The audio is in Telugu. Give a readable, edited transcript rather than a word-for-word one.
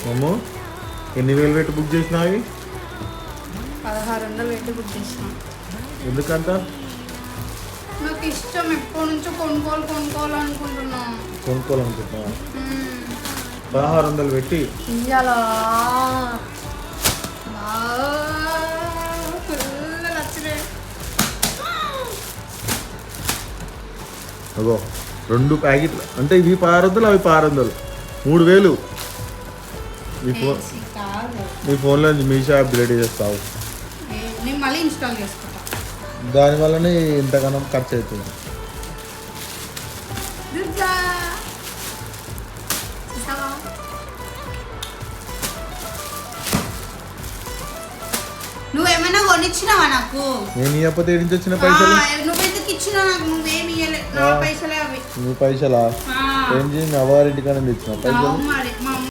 అమ్మో ఎన్ని వేలు పెట్టి బుక్ చేసినావి? 1600 పెట్టి బుక్ చేసిన. ఎందుకంట? నాకు ఇష్టం, ఎప్పటి నుంచో కొనుక్కోవాలనుకుంటున్నా. కొనుక్కోవాలనుకుంటున్నా? 1600 పెట్టి ఇయ్యాలా ఫుల్ నచ్చినాయి. అగో 2 ప్యాకెట్లు అంటే ఇవి 1600 అవి 1600 3000. నీ ఫోన్లో నుంచి మీషో యాప్ డిలీట్ చేస్తావు. నేను మళ్ళీ ఇన్స్టాల్ చేసుకుంటా. దానివల్లనే ఇంతగానం ఖర్చు అవుతుంది. నువ్వేమైనా కొనిచ్చినావా నాకు? నేను ఇవ్వకపోతే ఏడు నుంచి వచ్చిన పైసలు? నువ్వెందుకు ఇచ్చినావు నాకు? నువ్వేమి ఇవ్వలే. నా పైసలే అవి. నీ పైసలా? ఏం చేయండి అవ్వగారింటికనే తెచ్చిన పైసలు. మరి